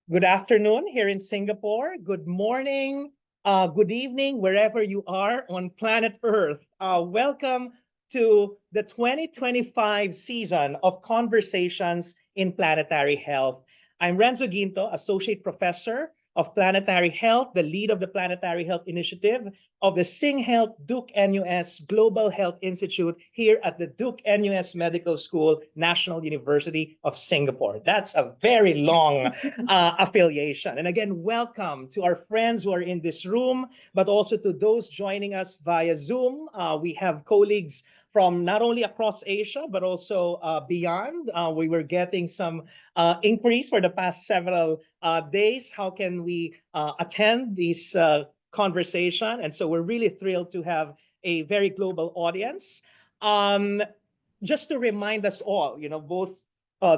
Good afternoon here in Singapore. Good morning, good evening, wherever you are on planet Earth. Welcome to the 2025 season of Conversations in Planetary Health. I'm Renzo Guinto, Associate Professor of Planetary Health, the lead of the Planetary Health Initiative of the SingHealth Duke-NUS Global Health Institute here at the Duke-NUS Medical School, National University of Singapore. That's a very long affiliation. And again, welcome to our friends who are in this room, but also to those joining us via Zoom. We have colleagues from not only across Asia, but also beyond. We were getting some inquiries for the past several days. How can we attend this conversation? And so we're really thrilled to have a very global audience. Just to remind us all, both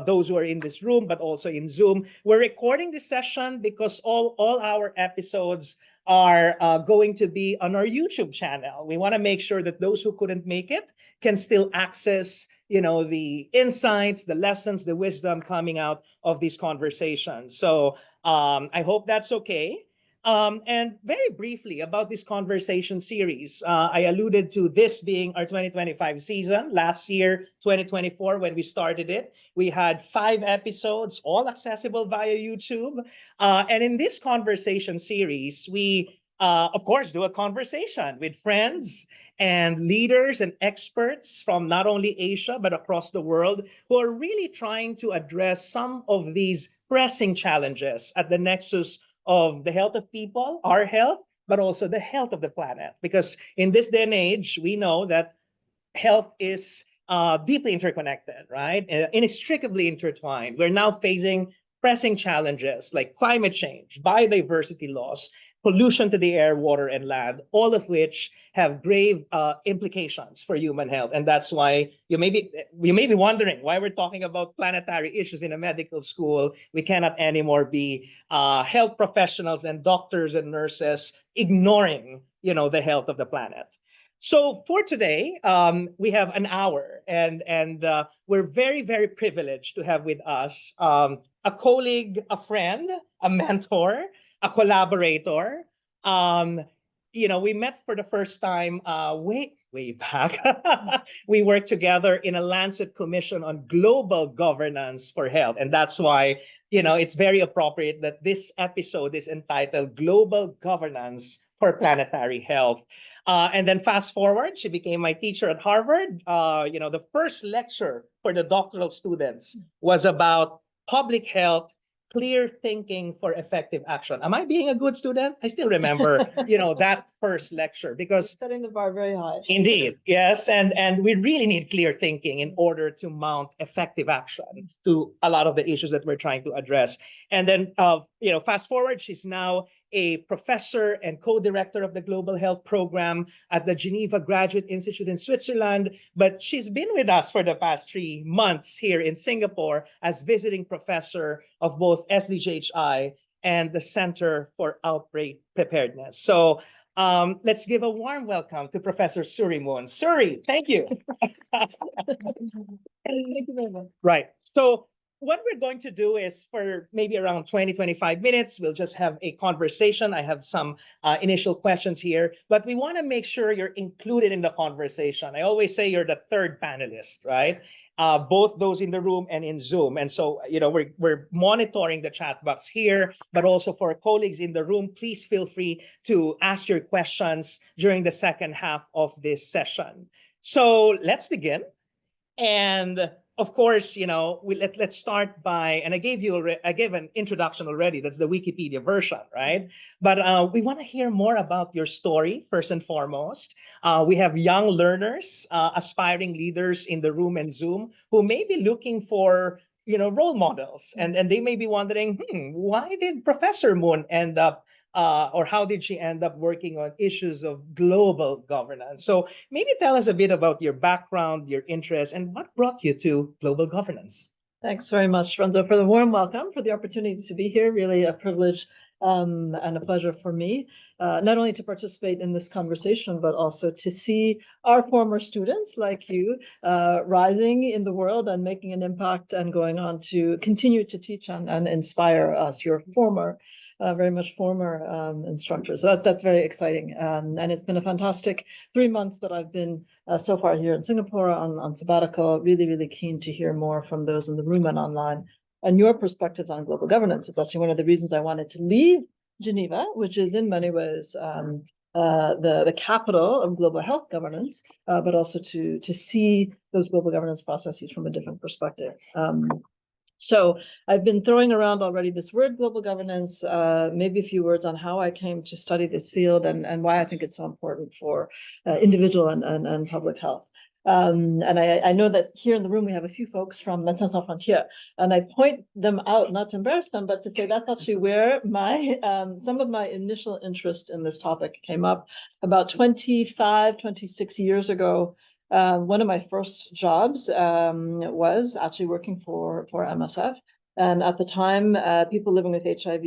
those who are in this room, but also in Zoom, we're recording this session because all our episodes are going to be on our YouTube channel. We want to make sure that those who couldn't make it can still access the insights, the lessons, the wisdom coming out of these conversations. So I hope that's okay. And very briefly about this conversation series, I alluded to this being our 2025 season. Last year, 2024, when we started it, we had 5 episodes, all accessible via YouTube. And in this conversation series, we, of course, do a conversation with friends and leaders and experts from not only Asia, but across the world, who are really trying to address some of these pressing challenges at the nexus of the health of people, our health, but also the health of the planet. Because in this day and age, we know that health is deeply interconnected, right? Inextricably intertwined. We're now facing pressing challenges like climate change, biodiversity loss, pollution to the air, water, and land, all of which have grave implications for human health. And that's why you may be wondering why we're talking about planetary issues in a medical school. We cannot anymore be health professionals and doctors and nurses ignoring, the health of the planet. So for today, we have an hour, and we're very, very privileged to have with us a colleague, a friend, a mentor, a collaborator. We met for the first time way back. We worked together in a Lancet Commission on Global Governance for Health, and that's why it's very appropriate that this episode is entitled Global Governance for Planetary Health. And then fast forward, she became my teacher at Harvard. The first lecture for the doctoral students was about public health, clear thinking for effective action. Am I being a good student? I still remember, that first lecture because setting the bar very high. Indeed, yes, and we really need clear thinking in order to mount effective action to a lot of the issues that we're trying to address. And then, fast forward, she's now a professor and co-director of the Global Health Program at the Geneva Graduate Institute in Switzerland. But she's been with us for the past 3 months here in Singapore as visiting professor of both SDJHI and the Center for Outbreak Preparedness. So let's give a warm welcome to Professor Suerie Moon. Suerie, thank you. Thank you very much. Right. So what we're going to do is for maybe around 20, 25 minutes, we'll just have a conversation. I have some initial questions here, but we want to make sure you're included in the conversation. I always say you're the third panelist, right? Both those in the room and in Zoom. And so, we're monitoring the chat box here, but also for colleagues in the room, please feel free to ask your questions during the second half of this session. So let's begin. And of course, let's start by, and I gave an introduction already. That's the Wikipedia version, right? But we want to hear more about your story first and foremost. We have young learners, aspiring leaders in the room and Zoom who may be looking for, role models, and they may be wondering, why did Professor Moon end up or how did she end up working on issues of global governance? So maybe tell us a bit about your background, your interests, and what brought you to global governance. Thanks very much, Renzo, for the warm welcome, for the opportunity to be here. Really a privilege and a pleasure for me, not only to participate in this conversation, but also to see our former students like you rising in the world and making an impact and going on to continue to teach and inspire us, your very much former instructors. So that's very exciting. And it's been a fantastic 3 months that I've been so far here in Singapore on sabbatical. Really, really keen to hear more from those in the room and online. And your perspective on global governance is actually one of the reasons I wanted to leave Geneva, which is in many ways the capital of global health governance, but also to see those global governance processes from a different perspective. So I've been throwing around already this word global governance, maybe a few words on how I came to study this field and why I think it's so important for individual and public health. And I know that here in the room, we have a few folks from Médecins Sans Frontières, and I point them out, not to embarrass them, but to say that's actually where some of my initial interest in this topic came up about 26 years ago. One of my first jobs was actually working for MSF. And at the time, people living with HIV,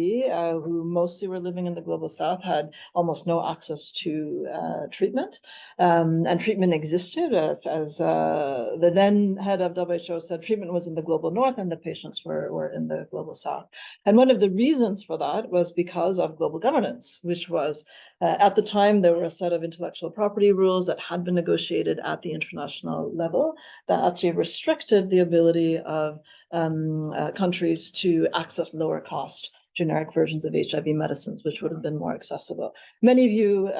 who mostly were living in the global south, had almost no access to treatment. And treatment existed, as the then head of WHO said, treatment was in the global north and the patients were in the global south. And one of the reasons for that was because of global governance, which was, at the time, there were a set of intellectual property rules that had been negotiated at the international level that actually restricted the ability of countries to access lower cost generic versions of HIV medicines, which would have been more accessible. Many of you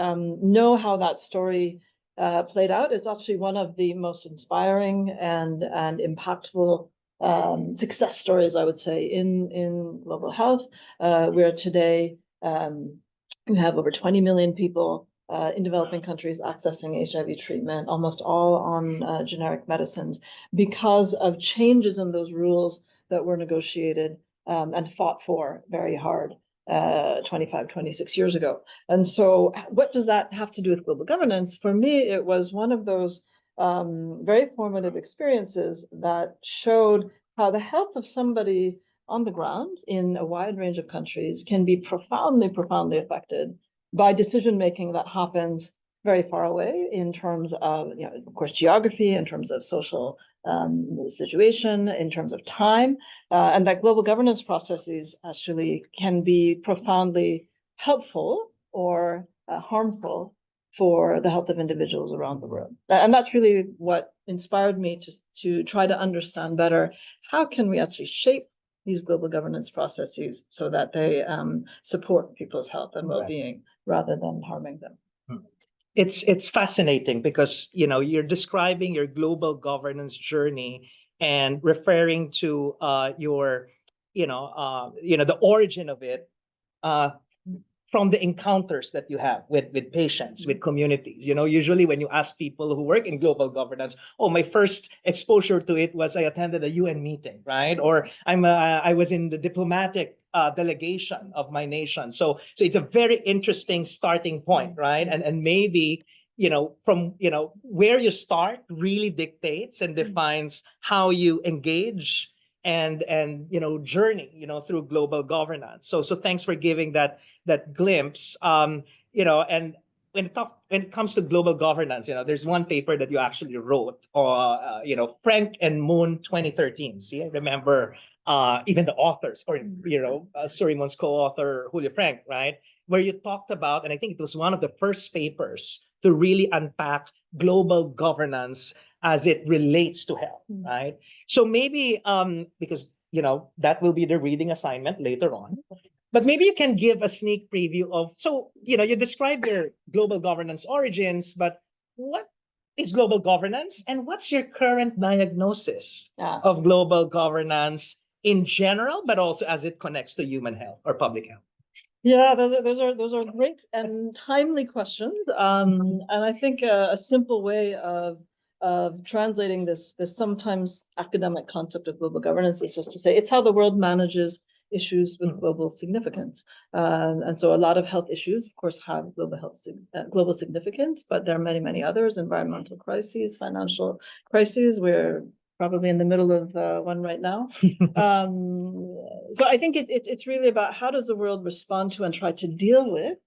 know how that story played out. It's actually one of the most inspiring and impactful success stories, I would say, in global health, where today we have over 20 million people in developing countries accessing HIV treatment, almost all on generic medicines, because of changes in those rules that were negotiated and fought for very hard 26 years ago. And so what does that have to do with global governance? For me, it was one of those very formative experiences that showed how the health of somebody on the ground in a wide range of countries can be profoundly, profoundly affected by decision-making that happens very far away in terms of, of course, geography, in terms of social situation, in terms of time, and that global governance processes actually can be profoundly helpful or harmful for the health of individuals around the world. And that's really what inspired me to try to understand better, how can we actually shape these global governance processes so that they support people's health and well-being rather than harming them. It's fascinating because you're describing your global governance journey and referring to your the origin of it from the encounters that you have with patients, with communities. Usually when you ask people who work in global governance, oh, my first exposure to it was I attended a UN meeting, right? Or I was in the diplomatic delegation of my nation. So it's a very interesting starting point, right? And maybe from where you start really dictates and defines how you engage and journey through global governance. So thanks for giving that glimpse. And when it comes to global governance, there's one paper that you actually wrote, Frank and Moon 2013. See, I remember even the authors, or Suerie Moon's co-author Julio Frank, right, where you talked about, and I think it was one of the first papers to really unpack global governance as it relates to health, right? So maybe because that will be the reading assignment later on. But maybe you can give a sneak preview of, you described your global governance origins, but what is global governance and what's your current diagnosis of global governance in general, but also as it connects to human health or public health? Yeah, those are great and timely questions. And I think a simple way of translating this sometimes academic concept of global governance is just to say it's how the world manages issues with global significance. And so a lot of health issues, of course, have global significance, but there are many, many others: environmental crises, financial crises, where probably in the middle of one right now. So I think it's really about how does the world respond to and try to deal with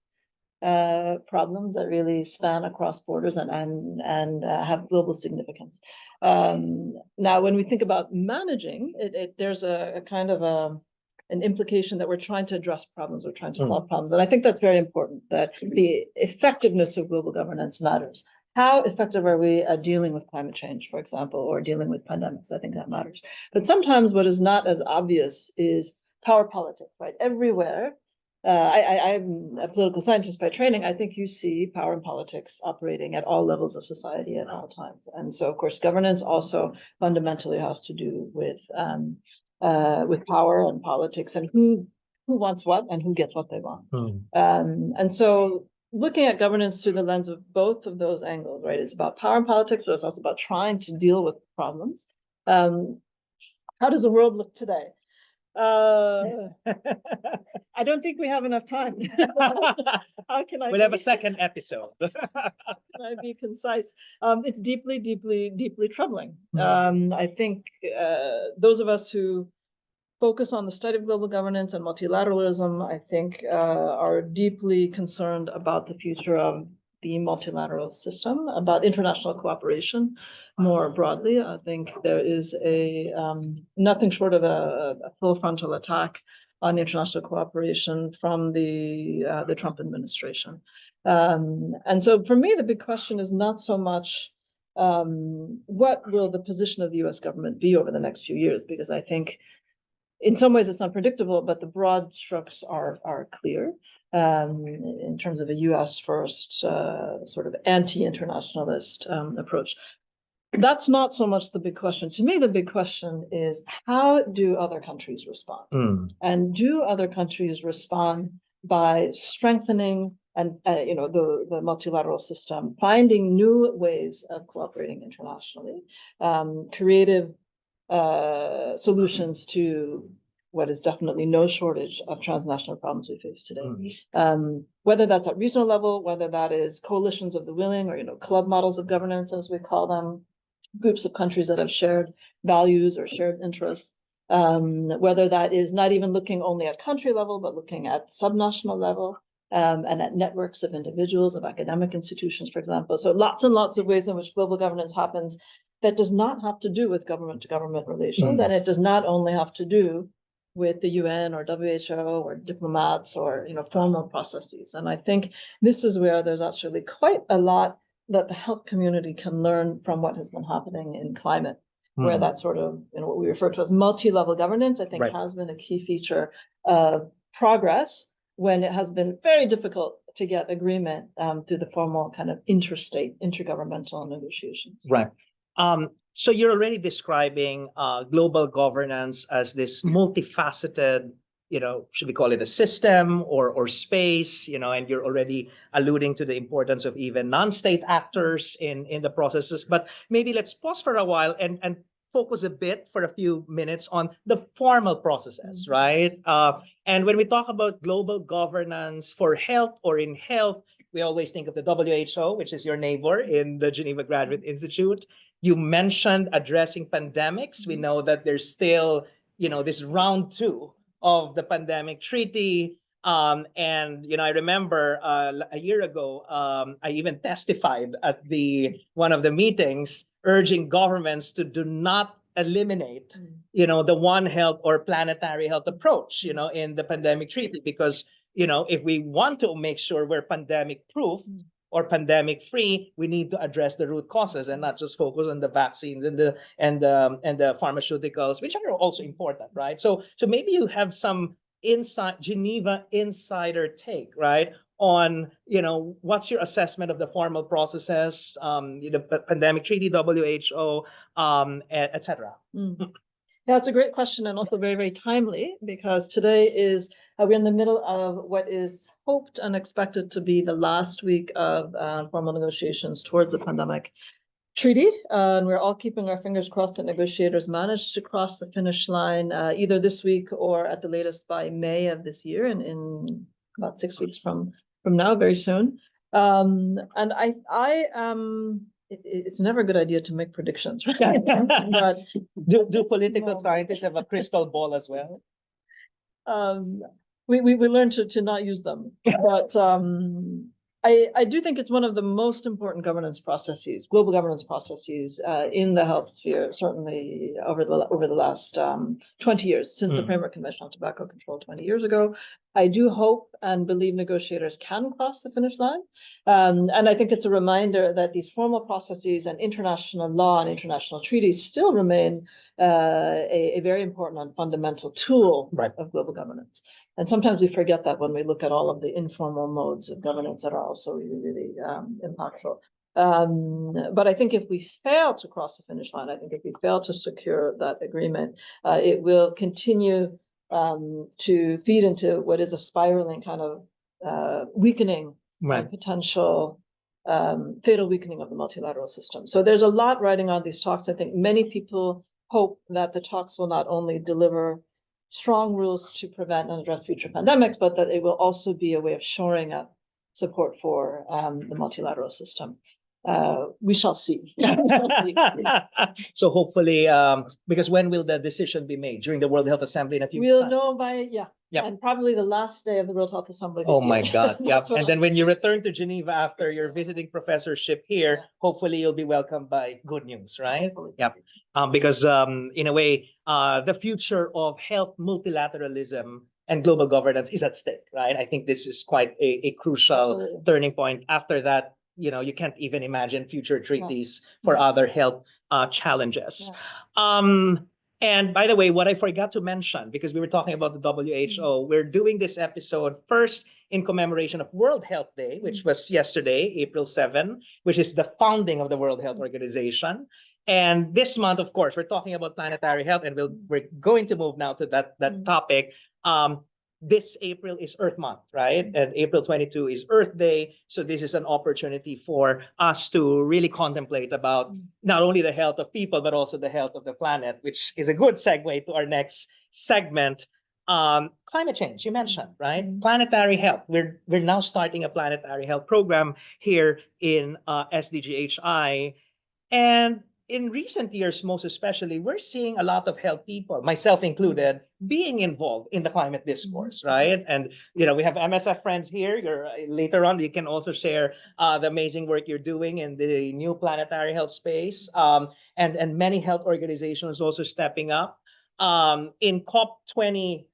problems that really span across borders and have global significance. Now, when we think about managing it, there's a kind of an implication that we're trying to address problems, we're trying to solve problems. And I think that's very important, that the effectiveness of global governance matters. How effective are we at dealing with climate change, for example, or dealing with pandemics? I think that matters. But sometimes what is not as obvious is power politics, right? Everywhere. I'm a political scientist by training. I think you see power and politics operating at all levels of society at all times. And so, of course, governance also fundamentally has to do with power and politics and who wants what and who gets what they want. And so looking at governance through the lens of both of those angles, right? It's about power and politics, but it's also about trying to deal with problems. How does the world look today? I don't think we have enough time. How can I? We'll have a second episode. Can I be concise? It's deeply, deeply, deeply troubling. I think those of us who focus on the study of global governance and multilateralism, I think, are deeply concerned about the future of the multilateral system, about international cooperation more broadly. I think there is nothing short of a full frontal attack on international cooperation from the Trump administration. And so for me, the big question is not so much what will the position of the US government be over the next few years, because I think in some ways it's unpredictable, but the broad strokes are clear in terms of a US first sort of anti-internationalist approach. That's not so much the big question. To me, the big question is, how do other countries respond? And do other countries respond by strengthening and the multilateral system, finding new ways of cooperating internationally, creative solutions to what is definitely no shortage of transnational problems we face today. Whether that's at regional level, whether that is coalitions of the willing or club models of governance, as we call them, groups of countries that have shared values or shared interests, whether that is not even looking only at country level, but looking at subnational level, and at networks of individuals, of academic institutions, for example. So lots and lots of ways in which global governance happens that does not have to do with government-to-government relations, and it does not only have to do with the UN or WHO or diplomats or formal processes. And I think this is where there's actually quite a lot that the health community can learn from what has been happening in climate, where that sort of what we refer to as multi-level governance, I think, has been a key feature of progress when it has been very difficult to get agreement through the formal kind of interstate, intergovernmental negotiations. Right. So you're already describing global governance as this multifaceted, should we call it a system or space, and you're already alluding to the importance of even non-state actors in the processes. But maybe let's pause for a while and focus a bit for a few minutes on the formal processes, right? And when we talk about global governance for health or in health, we always think of the WHO, which is your neighbor in the Geneva Graduate Institute. You mentioned addressing pandemics. We know that there's still, this round 2 of the pandemic treaty. And, I remember a year ago, I even testified at one of the meetings urging governments to do not eliminate, the One Health or planetary health approach, in the pandemic treaty, because, if we want to make sure we're pandemic proof or pandemic free, we need to address the root causes and not just focus on the vaccines and the pharmaceuticals, which are also important, right? So maybe you have some Geneva insider take, right, on what's your assessment of the formal processes, pandemic treaty, WHO, etc. That's a great question, and also very, very timely, because today is we're in the middle of what is hoped and expected to be the last week of formal negotiations towards the pandemic treaty. And we're all keeping our fingers crossed that negotiators manage to cross the finish line either this week or at the latest by May of this year, in about 6 weeks from now, very soon. And I am it's never a good idea to make predictions, right? But do political scientists have a crystal ball as well? We learn to not use them, but I do think it's one of the most important governance processes, global governance processes, in the health sphere, certainly over the last 20 years, since the Framework Convention on Tobacco Control 20 years ago. I do hope and believe negotiators can cross the finish line. And I think it's a reminder that these formal processes and international law and international treaties still remain a very important and fundamental tool of global governance. And sometimes we forget that when we look at all of the informal modes of governance that are also really, really impactful. But I think if we fail to cross the finish line, I think if we fail to secure that agreement, it will continue to feed into what is a spiraling kind of weakening and potential fatal weakening of the multilateral system. So there's a lot riding on these talks. I think many people hope that the talks will not only deliver strong rules to prevent and address future pandemics, but that it will also be a way of shoring up support for the multilateral system. We shall see. So hopefully, because when will the decision be made? During the World Health Assembly in a few weeks? We'll know by, and probably the last day of the World Health Assembly this Oh year. my God, And then when you return to Geneva after your visiting professorship here, hopefully you'll be welcomed by good news, right? Because in a way, the future of health multilateralism and global governance is at stake, right? I think this is quite a crucial turning point. After that, you can't even imagine future treaties for other health challenges. And by the way, what I forgot to mention, because we were talking about the WHO, we're doing this episode first in commemoration of World Health Day, which was yesterday, April 7, which is the founding of the World Health Organization. And this month, of course, we're talking about planetary health, and we're going to move now to that topic. This April is Earth Month, right? And April 22 is Earth Day. So this is an opportunity for us to really contemplate about not only the health of people, but also the health of the planet, which is a good segue to our next segment. Climate change, you mentioned, right? Planetary health. We're now starting a planetary health program here in SDGHI. And in recent years, most especially, we're seeing a lot of health people, myself included, being involved in the climate discourse, right? And we have MSF friends here. Later on, you can also share the amazing work you're doing in the new planetary health space, and many health organizations also stepping up. In COP28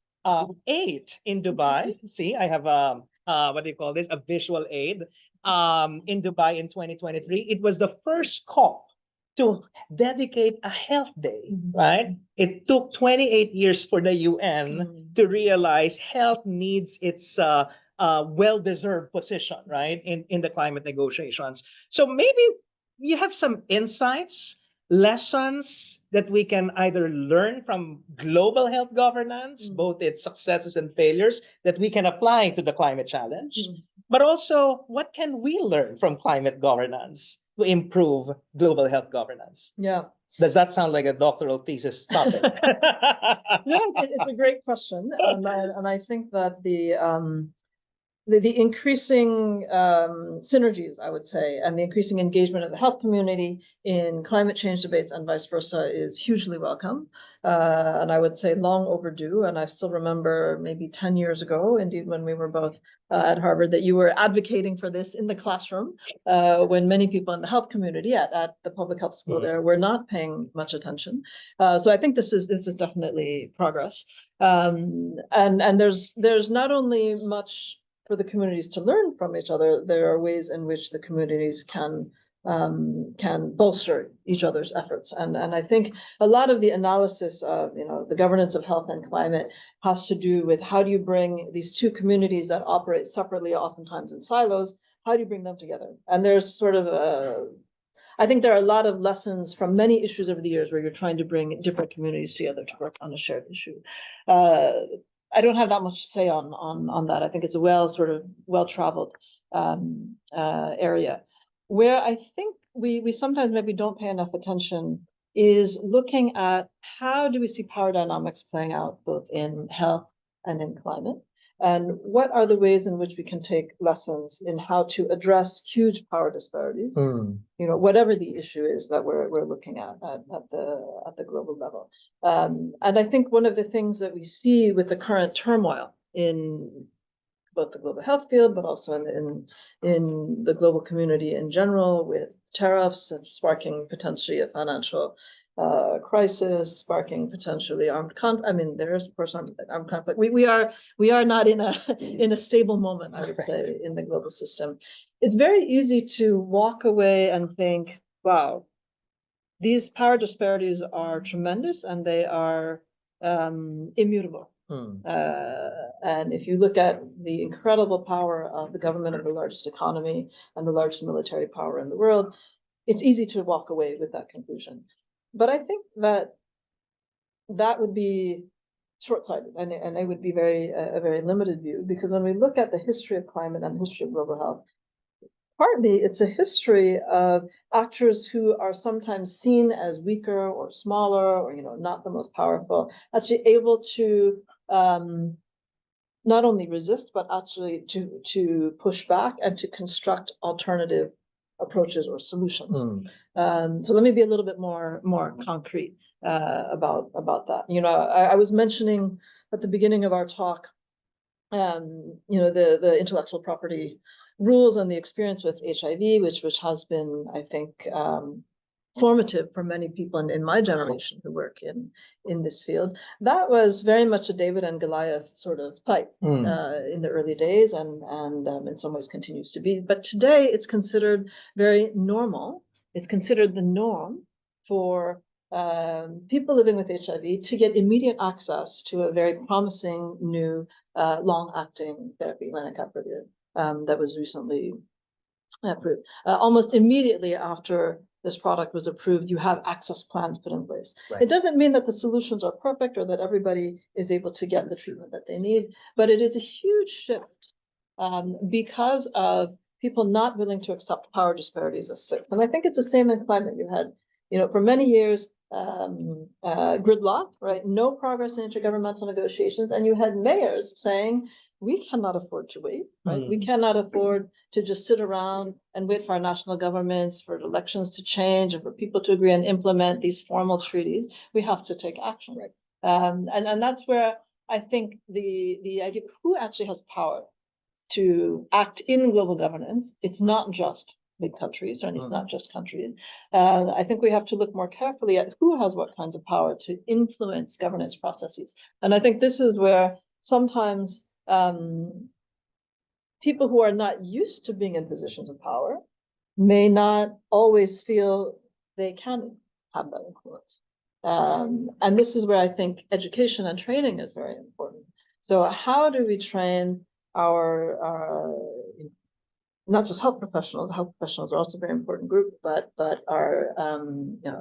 in Dubai, see, I have what do you call this? A visual aid. In Dubai in 2023, it was the first COP to dedicate a health day, right? It took 28 years for the UN to realize health needs its well-deserved position, right, in the climate negotiations. So maybe you have some insights, lessons that we can either learn from global health governance, both its successes and failures, that we can apply to the climate challenge, but also what can we learn from climate governance to improve global health governance? Does that sound like a doctoral thesis topic? No, it's a great question, and I think that the increasing synergies, I would say, and the increasing engagement of the health community in climate change debates and vice versa is hugely welcome, and I would say long overdue. And I still remember maybe 10 years ago, indeed, when we were both at Harvard, that you were advocating for this in the classroom, when many people in the health community at the public health school there were not paying much attention. So I think this is definitely progress, and there's not only much for the communities to learn from each other. There are ways in which the communities can bolster each other's efforts, and I think a lot of the analysis of the governance of health and climate has to do with how do you bring these two communities that operate separately, oftentimes in silos, how do you bring them together? And there's sort of I think there are a lot of lessons from many issues over the years where you're trying to bring different communities together to work on a shared issue. I don't have that much to say on that. I think it's a well-traveled area. Where I think we sometimes maybe don't pay enough attention is looking at how do we see power dynamics playing out both in health and in climate. And what are the ways in which we can take lessons in how to address huge power disparities, whatever the issue is that we're looking at the global level. And I think one of the things that we see with the current turmoil in both the global health field, but also in the global community in general, with tariffs and sparking potentially a financial crisis, sparking potentially armed conflict. I mean, there is of course armed conflict. We are not in a stable moment, I would say, in the global system. It's very easy to walk away and think, wow, these power disparities are tremendous and they are immutable. And if you look at the incredible power of the government of the largest economy and the largest military power in the world, it's easy to walk away with that conclusion. But I think that would be short-sighted, and it would be a very limited view, because when we look at the history of climate and the history of global health, partly it's a history of actors who are sometimes seen as weaker or smaller or not the most powerful, actually able to not only resist but actually to push back and to construct alternative approaches or solutions. So let me be a little bit more concrete about that. I was mentioning at the beginning of our talk, the intellectual property rules and the experience with HIV, which has been, I think, formative for many people in my generation who work in this field. That was very much a David and Goliath sort of fight in the early days, and in some ways continues to be. But today it's considered very normal. It's considered the norm for people living with HIV to get immediate access to a very promising new long-acting therapy, lenacapavir, that was recently approved. Almost immediately after this product was approved, you have access plans put in place. Right. It doesn't mean that the solutions are perfect or that everybody is able to get the treatment that they need, but it is a huge shift because of people not willing to accept power disparities as fixed. And I think it's the same in climate. You had, for many years, gridlock, right? No progress in intergovernmental negotiations, and you had mayors saying, we cannot afford to wait, right? We cannot afford to just sit around and wait for our national governments, for elections to change, and for people to agree and implement these formal treaties. We have to take action, right? And that's where I think the idea of who actually has power to act in global governance, it's not just big countries, and it's not just countries. I think we have to look more carefully at who has what kinds of power to influence governance processes. And I think this is where sometimes people who are not used to being in positions of power may not always feel they can have that influence. And this is where I think education and training is very important. So how do we train our not just health professionals are also a very important group, but our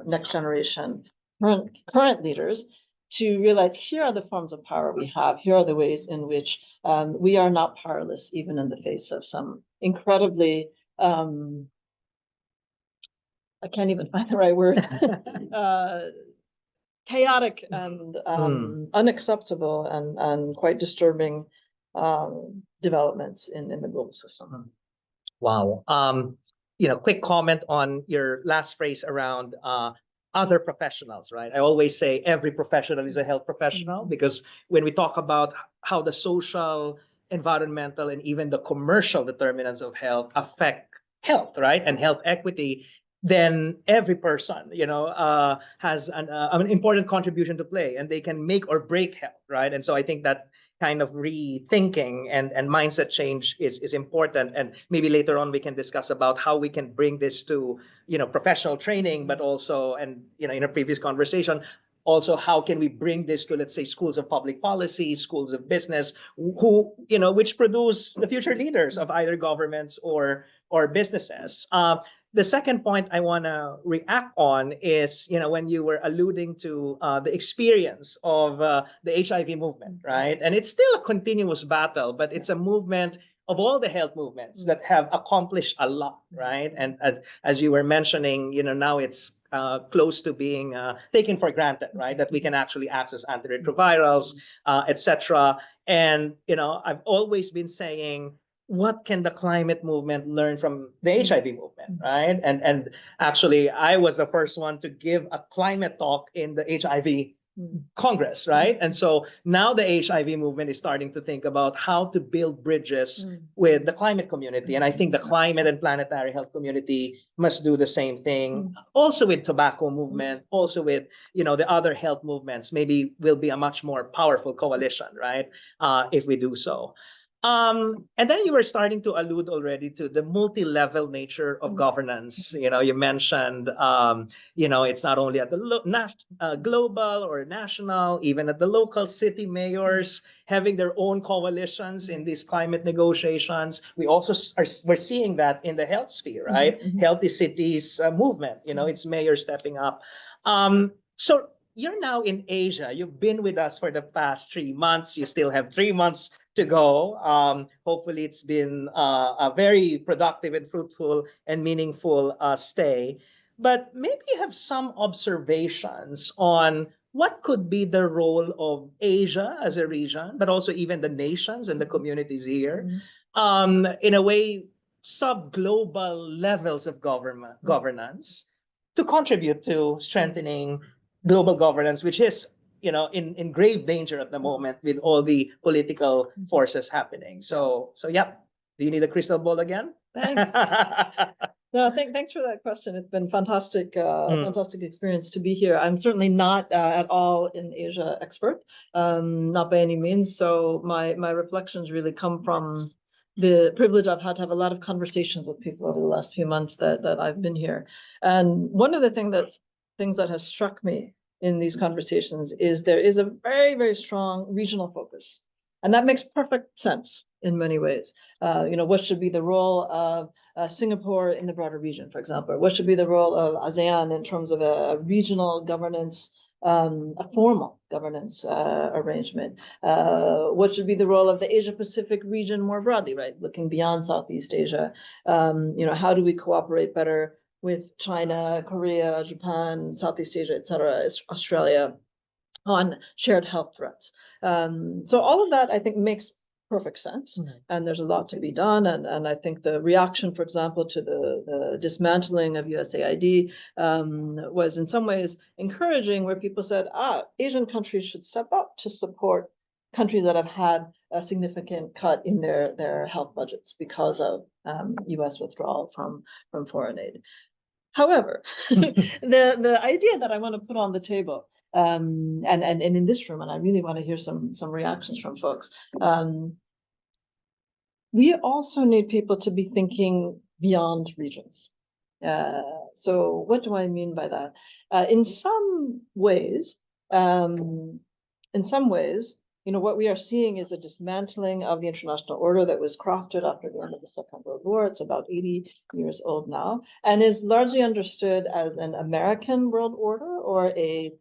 next generation current leaders to realize here are the forms of power we have. Here are the ways in which we are not powerless, even in the face of some incredibly, I can't even find the right word, chaotic and unacceptable and quite disturbing developments in the global system. Wow. Quick comment on your last phrase around other professionals, right? I always say every professional is a health professional, because when we talk about how the social, environmental, and even the commercial determinants of health affect health, right? And health equity, then every person, has an important contribution to play, and they can make or break health, right? And so I think that kind of rethinking and mindset change is important. And maybe later on we can discuss about how we can bring this to, professional training, but also, and, in a previous conversation, also how can we bring this to, let's say, schools of public policy, schools of business, who, which produce the future leaders of either governments or businesses. The second point I want to react on is, when you were alluding to the experience of the HIV movement, right? And it's still a continuous battle, but it's a movement of all the health movements that have accomplished a lot, right? And as you were mentioning, now it's close to being taken for granted, right? That we can actually access antiretrovirals, etc. And, I've always been saying, what can the climate movement learn from the HIV movement, right? And actually, I was the first one to give a climate talk in the HIV Congress, right? And so now the HIV movement is starting to think about how to build bridges with the climate community. And I think the climate and planetary health community must do the same thing. Also with tobacco movement, also with, the other health movements, maybe will be a much more powerful coalition, right? If we do so. And then you were starting to allude already to the multi-level nature of governance. You mentioned, it's not only at the global or national, even at the local city mayors having their own coalitions in these climate negotiations. We also we're seeing that in the health sphere, right? Healthy cities movement, it's mayors stepping up. So you're now in Asia. You've been with us for the past 3 months. You still have 3 months to go. Hopefully, it's been a very productive and fruitful and meaningful stay. But maybe you have some observations on what could be the role of Asia as a region, but also even the nations and the communities here, in a way, sub-global levels of governance to contribute to strengthening global governance, which is in grave danger at the moment with all the political forces happening. So yeah. Do you need a crystal ball again? Thanks. No, thanks for that question. It's been fantastic, fantastic experience to be here. I'm certainly not at all an Asia expert, not by any means. So my reflections really come from the privilege I've had to have a lot of conversations with people over the last few months that I've been here. And one of the things that has struck me in these conversations is there is a very, very strong regional focus. And that makes perfect sense in many ways. What should be the role of Singapore in the broader region, for example? What should be the role of ASEAN in terms of a regional governance, a formal governance arrangement? What should be the role of the Asia-Pacific region more broadly, right? Looking beyond Southeast Asia, how do we cooperate better with China, Korea, Japan, Southeast Asia, et cetera, Australia, on shared health threats. So all of that, I think, makes perfect sense. And there's a lot to be done. And I think the reaction, for example, to the dismantling of USAID was in some ways encouraging, where people said, Asian countries should step up to support countries that have had a significant cut in their health budgets because of US withdrawal from foreign aid. However, the idea that I want to put on the table, and in this room, and I really want to hear some reactions from folks, we also need people to be thinking beyond regions. So what do I mean by that? In some ways, what we are seeing is a dismantling of the international order that was crafted after the end of the Second World War. It's about 80 years old now, and is largely understood as an American world order or a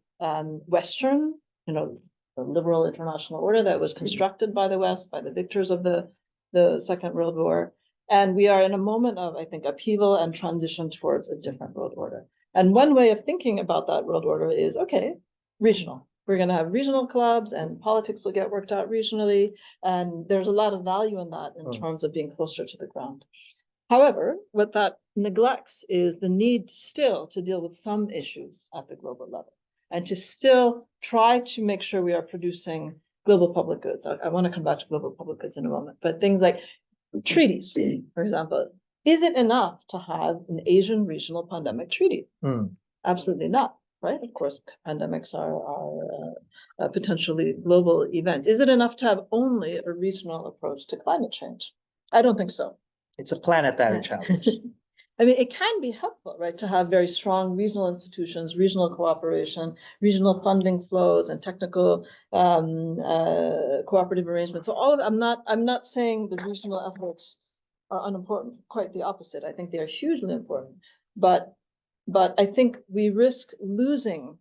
Western, the liberal international order that was constructed by the West, by the victors of the Second World War. And we are in a moment of, I think, upheaval and transition towards a different world order. And one way of thinking about that world order is, okay, regional. We're going to have regional clubs, and politics will get worked out regionally. And there's a lot of value in that in terms of being closer to the ground. However, what that neglects is the need still to deal with some issues at the global level, and to still try to make sure we are producing global public goods. I want to come back to global public goods in a moment, but things like treaties, for example. Is it enough to have an Asian regional pandemic treaty? Absolutely not. Right? Of course, pandemics are potentially global events. Is it enough to have only a regional approach to climate change? I don't think so. It's a planetary challenge. I mean, it can be helpful, right, to have very strong regional institutions, regional cooperation, regional funding flows, and technical cooperative arrangements. So all of I'm not saying the regional efforts are unimportant. Quite the opposite. I think they are hugely important. But I think we risk losing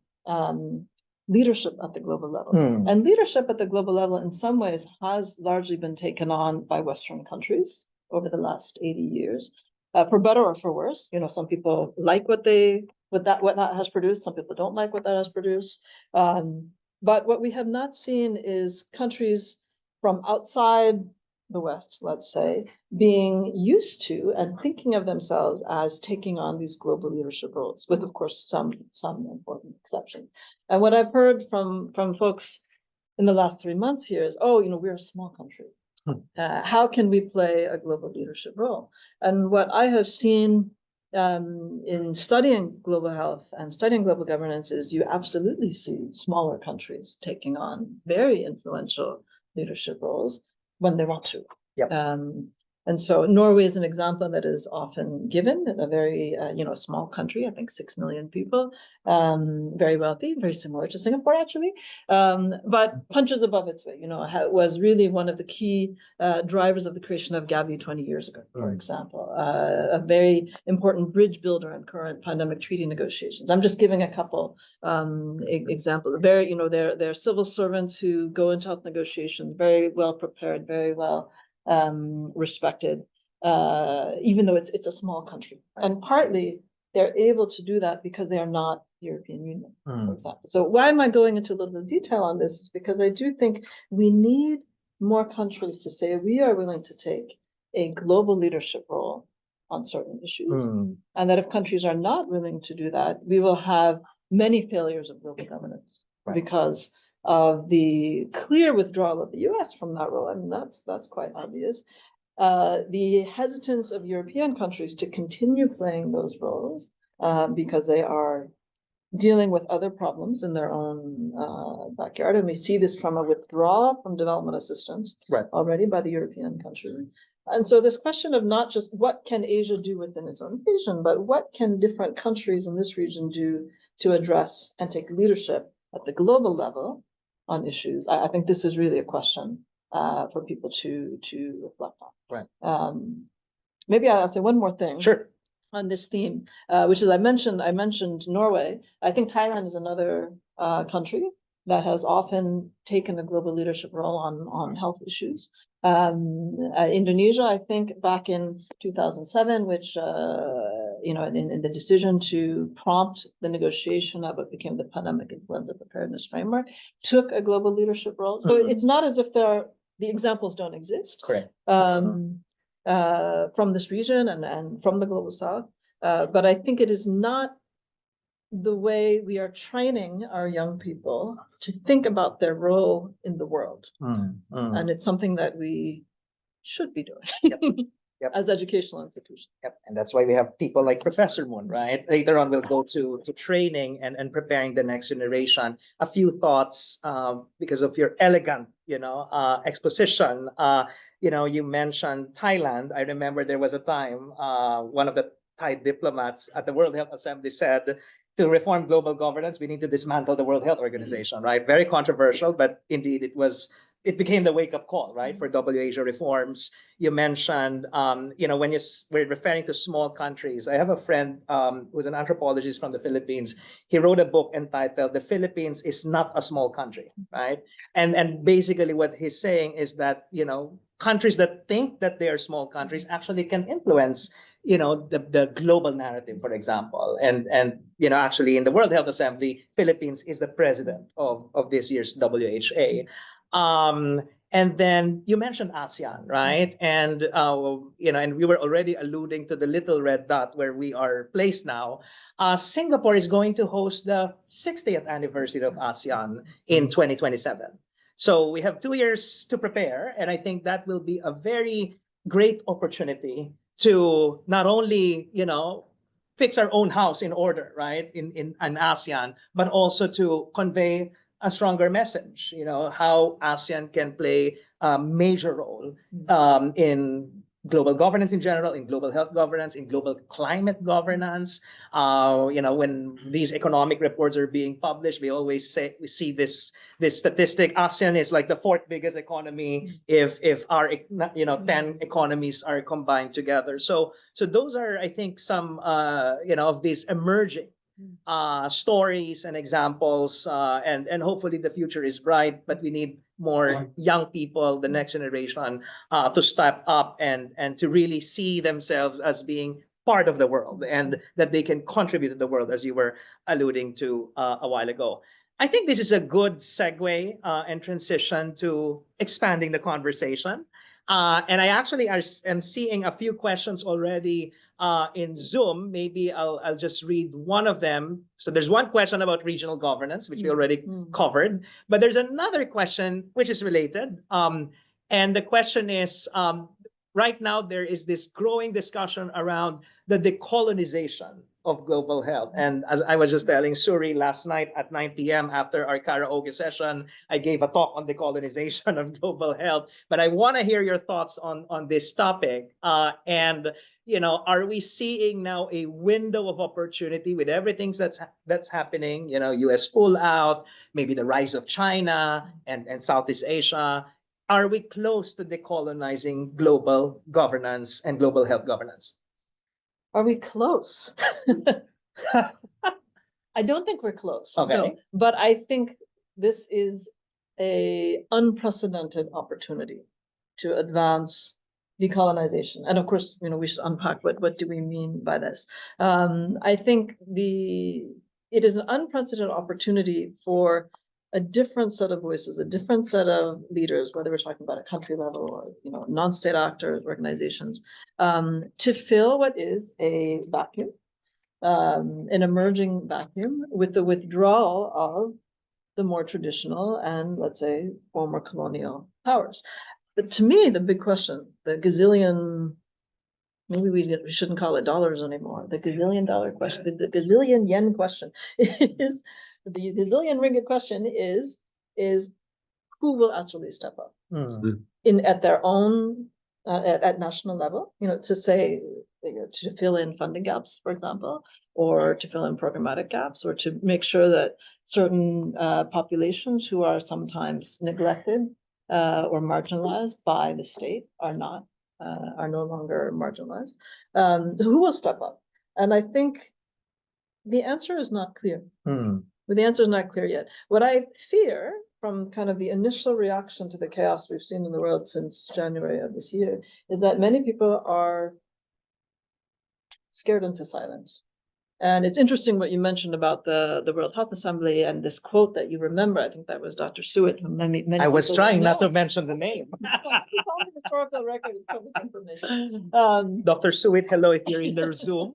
leadership at the global level. And leadership at the global level, in some ways, has largely been taken on by Western countries over the last 80 years, for better or for worse. Some people like what that has produced. Some people don't like what that has produced. But what we have not seen is countries from outside the West, let's say, being used to and thinking of themselves as taking on these global leadership roles, with of course some important exceptions. And what I've heard from folks in the last 3 months here is, oh, we're a small country. How can we play a global leadership role? And what I have seen in studying global health and studying global governance is you absolutely see smaller countries taking on very influential leadership roles when they want to. Yep. And so Norway is an example that is often given, a very, small country, I think 6 million people, very wealthy, very similar to Singapore, actually, but punches above its weight, was really one of the key drivers of the creation of Gavi 20 years ago, for example, a very important bridge builder in current pandemic treaty negotiations. I'm just giving a couple examples. Very, they're civil servants who go into health negotiations, very well prepared, very well respected, even though it's a small country. And partly they're able to do that because they are not European Union, for example. So why am I going into a little bit of detail on this? Is because I do think we need more countries to say we are willing to take a global leadership role on certain issues. And that if countries are not willing to do that, we will have many failures of global governance because of the clear withdrawal of the US from that role. I mean, that's quite obvious. The hesitance of European countries to continue playing those roles because they are dealing with other problems in their own backyard. And we see this from a withdrawal from development assistance already by the European countries. And so this question of not just what can Asia do within its own region, but what can different countries in this region do to address and take leadership at the global level on issues. I think this is really a question for people to reflect on. Right. Maybe I'll say one more thing. Sure. On this theme, which is I mentioned Norway. I think Thailand is another country that has often taken a global leadership role on health issues. Indonesia, I think back in 2007, which in the decision to prompt the negotiation of what became the pandemic influenza preparedness framework, took a global leadership role. So it's not as if the examples don't exist. Correct. From this region and from the global south, but I think it is not the way we are training our young people to think about their role in the world. And it's something that we should be doing as educational institutions. And that's why we have people like Professor Moon, right? Later on, we'll go to training and preparing the next generation. A few thoughts because of your elegant, exposition. You mentioned Thailand. I remember there was a time one of the Thai diplomats at the World Health Assembly said, to reform global governance, we need to dismantle the World Health Organization, right? Very controversial, but indeed it became the wake-up call, right, for WHO reforms. You mentioned, when we're referring to small countries. I have a friend who's an anthropologist from the Philippines. He wrote a book entitled "The Philippines is Not a Small Country," right? And basically what he's saying is that, countries that think that they are small countries actually can influence the global narrative, for example. And actually in the World Health Assembly, Philippines is the president of this year's WHA. And then you mentioned ASEAN, right? And and we were already alluding to the little red dot where we are placed now. Singapore is going to host the 60th anniversary of ASEAN in 2027. So we have 2 years to prepare, and I think that will be a very great opportunity to not only, fix our own house in order, right, in ASEAN, but also to convey a stronger message, how ASEAN can play a major role in global governance in general, in global health governance, in global climate governance. When these economic reports are being published, we always we see this statistic. ASEAN is like the 4th biggest economy if our 10 economies are combined together. So those are, I think, some of these emerging stories and examples, and hopefully the future is bright, but we need more young people, the next generation, to step up and to really see themselves as being part of the world and that they can contribute to the world, as you were alluding to a while ago. I think this is a good segue and transition to expanding the conversation. And I actually am seeing a few questions already in Zoom. Maybe I'll just read one of them. So there's one question about regional governance, which we already covered. But there's another question which is related. And the question is, right now there is this growing discussion around the decolonization of global health. And as I was just telling Suerie last night at 9 p.m. after our karaoke session, I gave a talk on decolonization of global health. But I want to hear your thoughts on this topic. And are we seeing now a window of opportunity with everything that's happening? U.S. pullout, maybe the rise of China and Southeast Asia. Are we close to decolonizing global governance and global health governance? Are we close? I don't think we're close. Okay. No, but I think this is an unprecedented opportunity to advance decolonization. And of course, we should unpack what do we mean by this. I think it is an unprecedented opportunity for a different set of voices, a different set of leaders, whether we're talking about a country level or non-state actors, organizations, to fill what is a vacuum, an emerging vacuum, with the withdrawal of the more traditional and, let's say, former colonial powers. But to me, the big question, the gazillion, maybe we shouldn't call it dollars anymore, the gazillion dollar question, the gazillion yen question is, the gazillion ringgit question is who will actually step up at their own at national level, to say, to fill in funding gaps, for example, or to fill in programmatic gaps, or to make sure that certain populations who are sometimes neglected or marginalized by the state are no longer marginalized. Who will step up? And I think the answer is not clear. But the answer is not clear yet. What I fear from kind of the initial reaction to the chaos we've seen in the world since January of this year is that many people are scared into silence. And it's interesting what you mentioned about the World Health Assembly and this quote that you remember. I think that was Dr. Suerie. I was trying not to mention the name. It's all the historical record, it's public information. Dr. Suerie, hello if you're in their Zoom.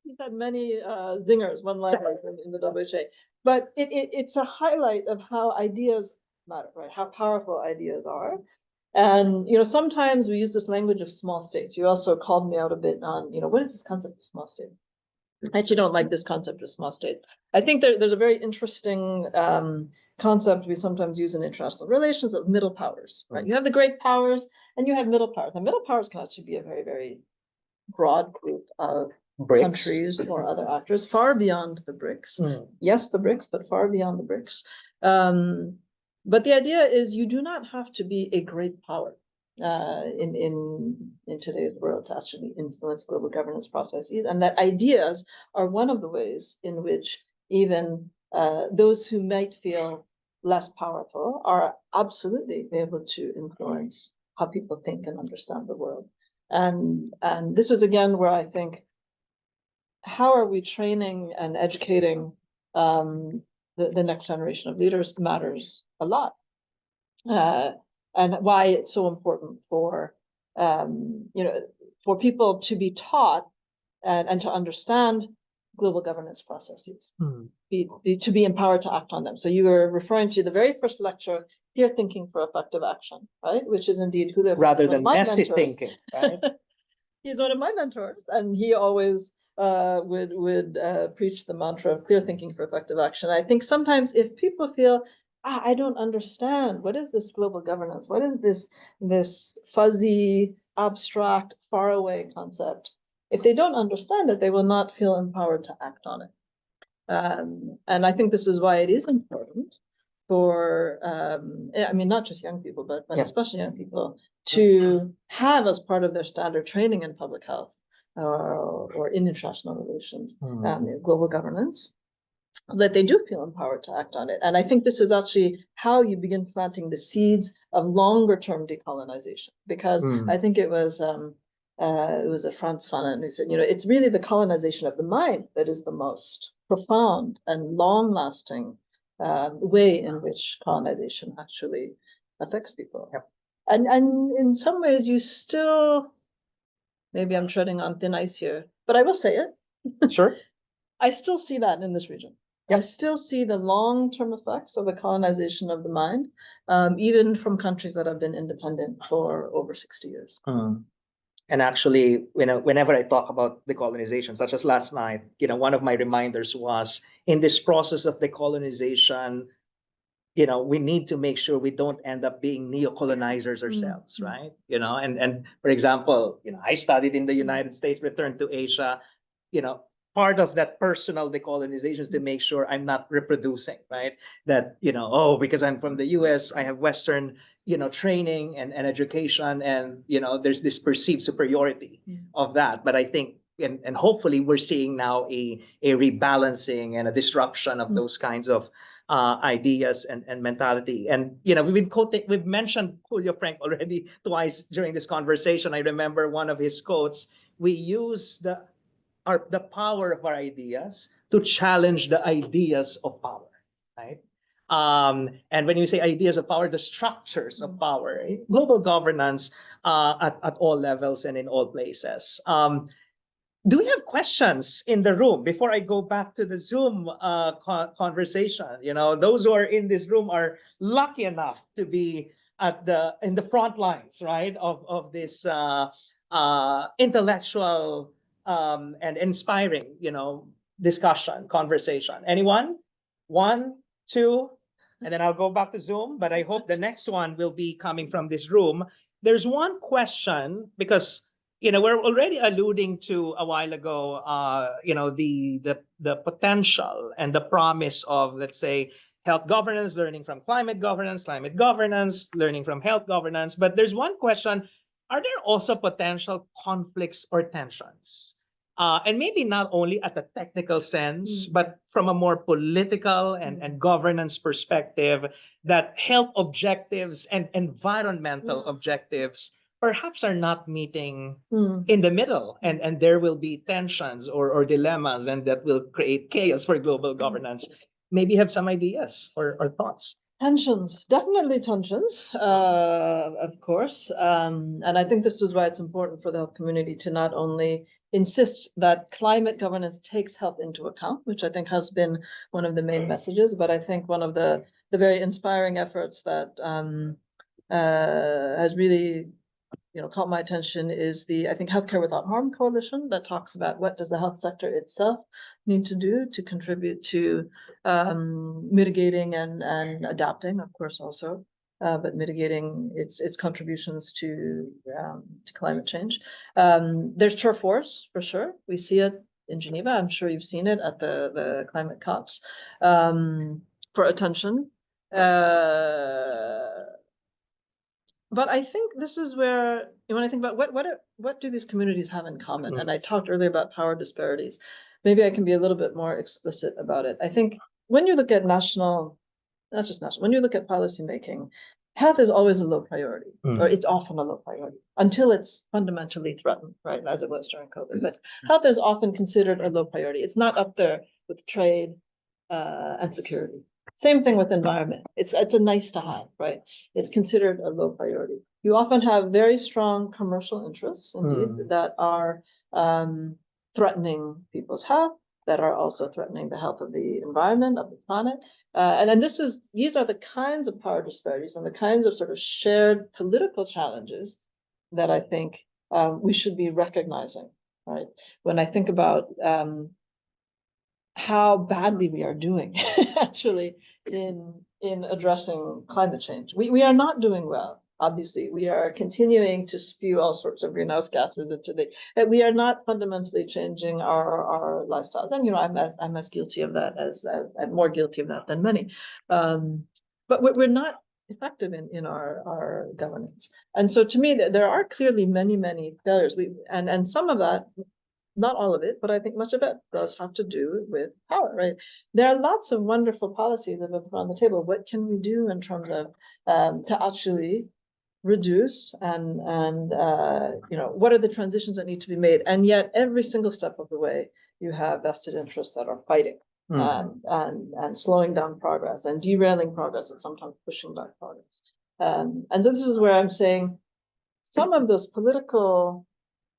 He's had many zingers, one-liners in the WHA. But it's a highlight of how ideas matter, right? How powerful ideas are. And, sometimes we use this language of small states. You also called me out a bit on, what is this concept of small state? I actually don't like this concept of small state. I think there's a very interesting concept we sometimes use in international relations of middle powers, right? You have the great powers and you have middle powers. And middle powers can actually be a very, very broad group of countries or other actors, far beyond the BRICS. Yes, the BRICS, but far beyond the BRICS. But the idea is you do not have to be a great power in today's world to actually influence global governance processes, and that ideas are one of the ways in which even those who might feel less powerful are absolutely able to influence how people think and understand the world. And this is again where I think, how are we training and educating the next generation of leaders matters a lot, and why it's so important for for people to be taught and to understand global governance processes, to be empowered to act on them. So you were referring to the very first lecture, Clear Thinking for Effective Action, right? Which is indeed Julio, rather than messy thinking, right? He's one of my mentors, and he always would preach the mantra of clear thinking for effective action. I think sometimes if people feel, I don't understand, what is this global governance? What is this fuzzy, abstract, faraway concept? If they don't understand it, they will not feel empowered to act on it. And I think this is why it is important for, not just young people, but especially young people, to have as part of their standard training in public health or in international relations, global governance, that they do feel empowered to act on it. And I think this is actually how you begin planting the seeds of longer-term decolonization, because I think it was a Frantz Fanon who said, it's really the colonization of the mind that is the most profound and long-lasting way in which colonization actually affects people. Yep. And in some ways, you still, maybe I'm treading on thin ice here, but I will say it. Sure. I still see that in this region. Yep. I still see the long-term effects of the colonization of the mind, even from countries that have been independent for over 60 years. And actually, whenever I talk about decolonization, such as last night, one of my reminders was in this process of decolonization, we need to make sure we don't end up being neo-colonizers ourselves, right? And for example, I studied in the United States, returned to Asia, part of that personal decolonization is to make sure I'm not reproducing, right? That, because I'm from the US, I have Western, training and education, and, there's this perceived superiority of that. But I think, and hopefully we're seeing now a rebalancing and a disruption of those kinds of ideas and mentality. And, we've mentioned Julio Frank already twice during this conversation. I remember one of his quotes: we use the power of our ideas to challenge the ideas of power, right? And when you say ideas of power, the structures of power, global governance at all levels and in all places. Do we have questions in the room before I go back to the Zoom conversation? Those who are in this room are lucky enough to be in the front lines, right, of this intellectual and inspiring, discussion, conversation. Anyone? One, two, and then I'll go back to Zoom. But I hope the next one will be coming from this room. There's one question, because we're already alluding to a while ago, the potential and the promise of, let's say, health governance, learning from climate governance, learning from health governance. But there's one question: are there also potential conflicts or tensions? And maybe not only at the technical sense, but from a more political and governance perspective, that health objectives and environmental objectives perhaps are not meeting in the middle, and there will be tensions or dilemmas, and that will create chaos for global governance. Maybe you have some ideas or thoughts. Tensions, definitely tensions, of course. And I think this is why it's important for the health community to not only insist that climate governance takes health into account, which I think has been one of the main messages, but I think one of the very inspiring efforts that has really caught my attention is the, I think, Healthcare Without Harm Coalition, that talks about what does the health sector itself need to do to contribute to mitigating and adapting, of course, also, but mitigating its contributions to climate change. There's turf wars, for sure. We see it in Geneva. I'm sure you've seen it at the climate COPs for attention. But I think this is where, when I think about what do these communities have in common, and I talked earlier about power disparities, maybe I can be a little bit more explicit about it. I think when you look at when you look at policy making, health is always a low priority, or it's often a low priority, until it's fundamentally threatened, right, as it was during COVID. But health is often considered a low priority. It's not up there with trade and security. Same thing with environment. It's a nice to have, right? It's considered a low priority. You often have very strong commercial interests, indeed, that are threatening people's health, that are also threatening the health of the environment, of the planet. And these are the kinds of power disparities and the kinds of sort of shared political challenges that I think we should be recognizing, right? When I think about how badly we are doing actually in addressing climate change. We are not doing well. Obviously, we are continuing to spew all sorts of greenhouse gases into we are not fundamentally changing our lifestyles. And I'm as guilty of that as I'm more guilty of that than many. But we're not effective in our governance. And so to me, there are clearly many failures. And some of that, not all of it, but I think much of it does have to do with power, right? There are lots of wonderful policies that have been put on the table. What can we do in terms of to actually reduce and what are the transitions that need to be made? And yet every single step of the way, you have vested interests that are fighting and slowing down progress and derailing progress and sometimes pushing back progress. And so this is where I'm saying some of those political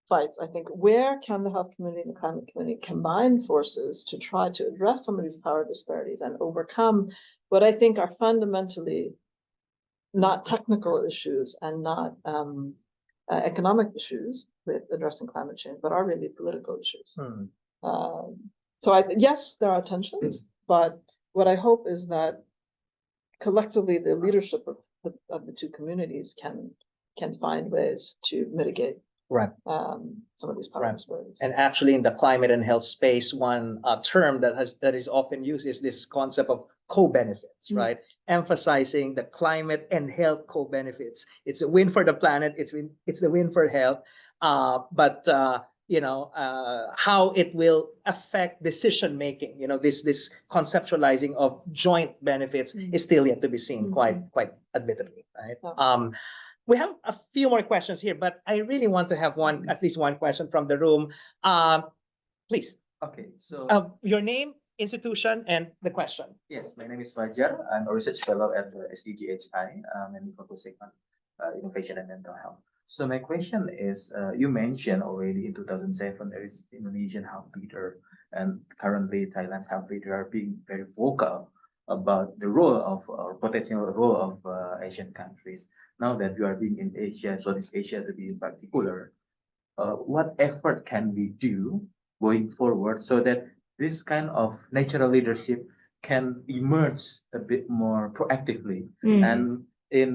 fights, I think, where can the health community and the climate community combine forces to try to address some of these power disparities and overcome what I think are fundamentally not technical issues and not economic issues with addressing climate change, but are really political issues. So yes, there are tensions, but what I hope is that collectively the leadership of the two communities can find ways to mitigate some of these power disparities. And actually, in the climate and health space, one term that is often used is this concept of co-benefits, right? Emphasizing the climate and health co-benefits. It's a win for the planet. It's the win for health. But how it will affect decision making. This conceptualizing of joint benefits is still yet to be seen. Quite admittedly, right? We have a few more questions here, but I really want to have at least one question from the room. Please. Okay, so your name, institution, and the question. Yes, my name is Fajar. I'm a research fellow at the SDGHI, mainly focusing on innovation and mental health. So my question is, you mentioned already in 2007 there is Indonesian health leader, and currently Thailand's health leader are being very vocal about the role of or potential role of Asian countries. Now that you are being in Asia, Southeast Asia to be in particular, what effort can we do going forward so that this kind of natural leadership can emerge a bit more proactively and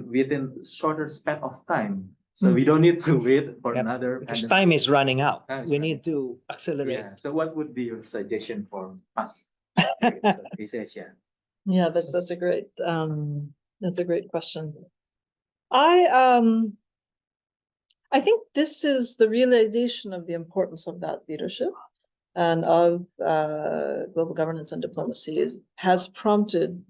within shorter span of time? So we don't need to wait for another. Because time is running out. We need to accelerate. Yeah. So what would be your suggestion for us, Southeast Asia? Yeah, that's a great question. I think this is the realization of the importance of that leadership and of global governance and diplomacy has prompted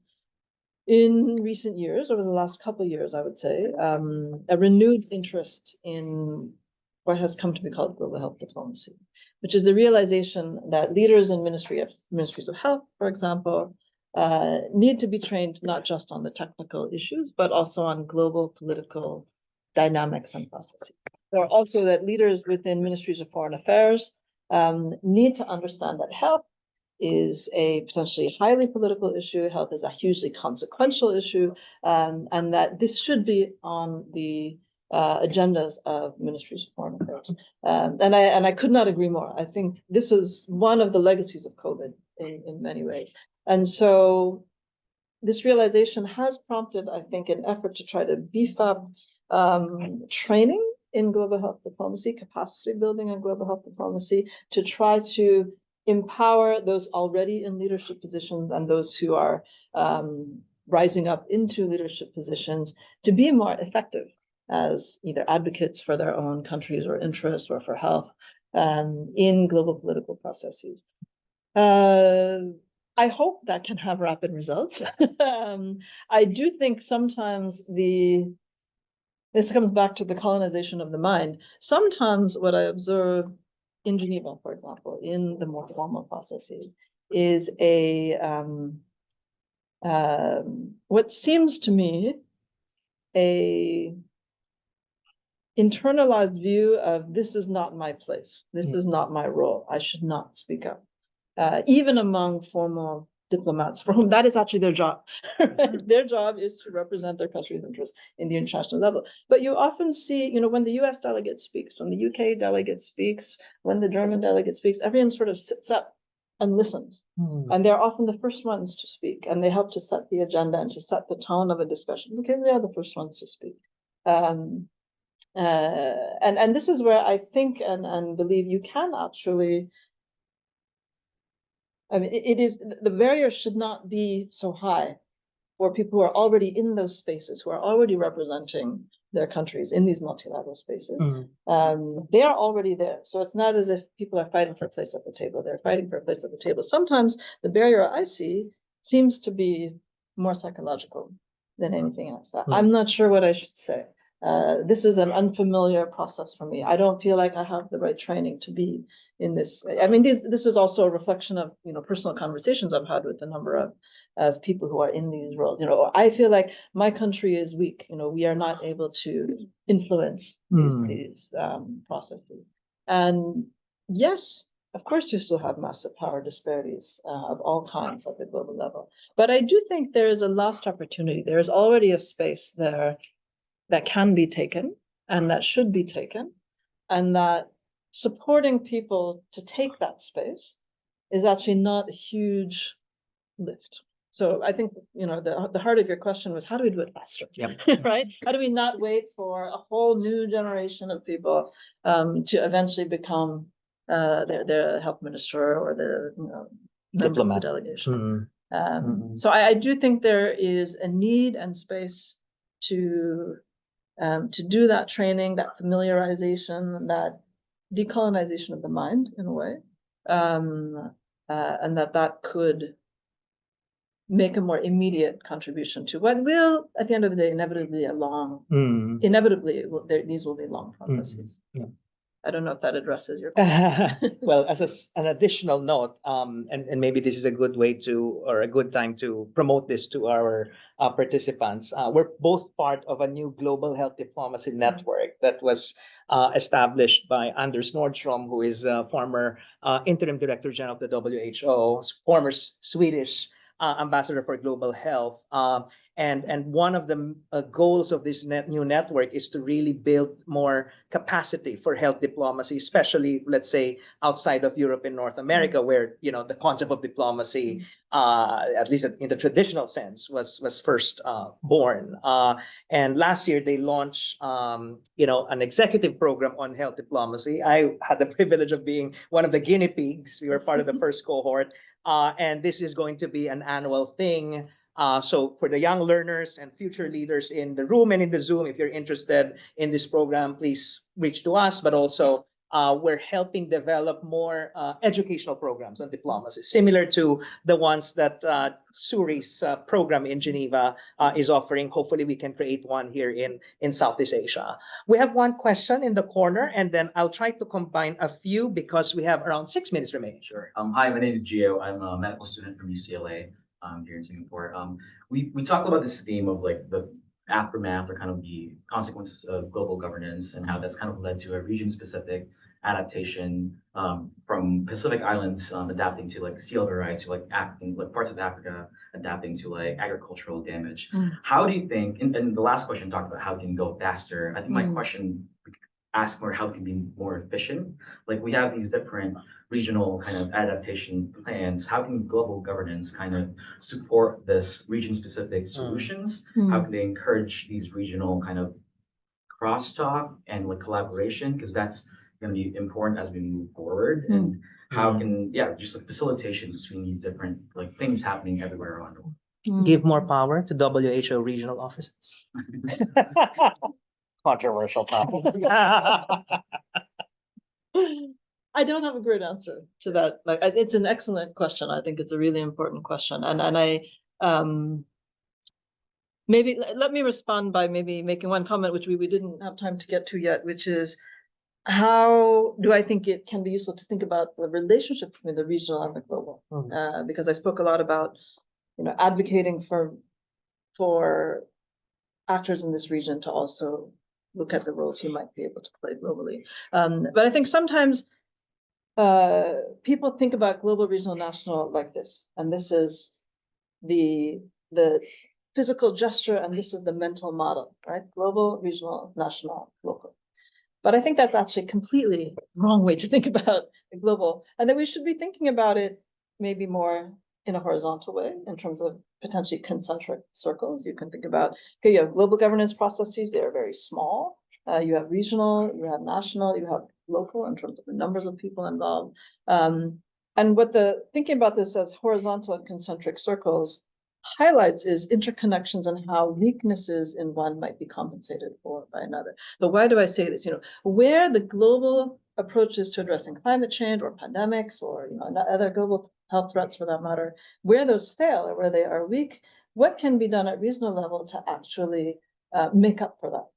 in recent years, over the last couple of years, I would say, a renewed interest in what has come to be called global health diplomacy, which is the realization that leaders in ministries of health, for example, need to be trained not just on the technical issues, but also on global political dynamics and processes. There are also that leaders within ministries of foreign affairs need to understand that health is a potentially highly political issue. Health is a hugely consequential issue, and that this should be on the agendas of ministries of foreign affairs. And I could not agree more. I think this is one of the legacies of COVID in many ways. And so this realization has prompted, I think, an effort to try to beef up training in global health diplomacy, capacity building in global health diplomacy, to try to empower those already in leadership positions and those who are rising up into leadership positions to be more effective as either advocates for their own countries or interests or for health in global political processes. I hope that can have rapid results. I do think sometimes this comes back to the colonization of the mind. Sometimes what I observe in Geneva, for example, in the more formal processes, is what seems to me a internalized view of this is not my place, this is not my role, I should not speak up. Even among formal diplomats, for whom that is actually their job. Their job is to represent their country's interests in the international level. But you often see, when the US delegate speaks, when the UK delegate speaks, when the German delegate speaks, everyone sort of sits up and listens. And they're often the first ones to speak, and they help to set the agenda and to set the tone of a discussion because they are the first ones to speak. And this is where I think and believe you can actually, I mean, it is, the barrier should not be so high for people who are already in those spaces, who are already representing their countries in these multilateral spaces. They are already there. So it's not as if people are fighting for a place at the table. They're fighting for a place at the table. Sometimes the barrier I see seems to be more psychological than anything else. I'm not sure what I should say. This is an unfamiliar process for me. I don't feel like I have the right training to be in this. I mean, this is also a reflection of, personal conversations I've had with a number of people who are in these roles. I feel like my country is weak. We are not able to influence these processes. And yes, of course, you still have massive power disparities of all kinds at the global level. But I do think there is a lost opportunity. There is already a space there that can be taken and that should be taken, and that supporting people to take that space is actually not a huge lift. So I think, the heart of your question was, how do we do it faster? Yep. Right? How do we not wait for a whole new generation of people to eventually become their health minister or the members of the delegation? So I do think there is a need and space to do that training, that familiarization, that decolonization of the mind in a way, and that could make a more immediate contribution to what will, at the end of the day, inevitably these will be long processes. Yeah. I don't know if that addresses your question. Well, as an additional note, and maybe this is a good way or a good time to promote this to our participants. We're both part of a new global health diplomacy network that was established by Anders Nordstrom, who is a former interim director general of the WHO, former Swedish ambassador for global health. And one of the goals of this new network is to really build more capacity for health diplomacy, especially, let's say, outside of Europe and North America, where the concept of diplomacy, at least in the traditional sense, was first born. And last year they launched, an executive program on health diplomacy. I had the privilege of being one of the guinea pigs. We were part of the first cohort, and this is going to be an annual thing. So for the young learners and future leaders in the room and in the Zoom, if you're interested in this program, please reach to us. But also, we're helping develop more educational programs on diplomacy, similar to the ones that Surie's program in Geneva is offering. Hopefully, we can create one here in Southeast Asia. We have one question in the corner, and then I'll try to combine a few because we have around 6 minutes remaining. Sure. Hi, my name is Gio. I'm a medical student from UCLA. Here in Singapore. We talked about this theme of like the aftermath or kind of the consequences of global governance and how that's kind of led to a region-specific adaptation from Pacific Islands adapting to like sea level rise to like parts of Africa adapting to like agricultural damage. How do you think? And the last question talked about how it can go faster. I think my question asks more how it can be more efficient. Like we have these different regional kind of adaptation plans. How can global governance kind of support this region-specific solutions? How can they encourage these regional kind of crosstalk and like collaboration? Because that's going to be important as we move forward. And how can just like facilitation between these different like things happening everywhere around the world. Give more power to WHO regional offices. Controversial topic. I don't have a great answer to that. Like, it's an excellent question. I think it's a really important question, and I maybe let me respond by maybe making one comment which we didn't have time to get to yet, which is how do I think it can be useful to think about the relationship between the regional and the global? Because I spoke a lot about advocating for actors in this region to also look at the roles you might be able to play globally. But I think sometimes people think about global, regional, national like this, and this is the physical gesture, and this is the mental model, right? Global, regional, national, local. But I think that's actually a completely wrong way to think about the global, and that we should be thinking about it maybe more in a horizontal way in terms of potentially concentric circles. You can think about, okay, you have global governance processes, they are very small. You have regional, you have national, you have local in terms of the numbers of people involved. And what thinking about this as horizontal and concentric circles highlights is interconnections and how weaknesses in one might be compensated for by another. But why do I say this? Where the global approaches to addressing climate change or pandemics or other global health threats for that matter, where those fail or where they are weak, what can be done at regional level to actually make up for that.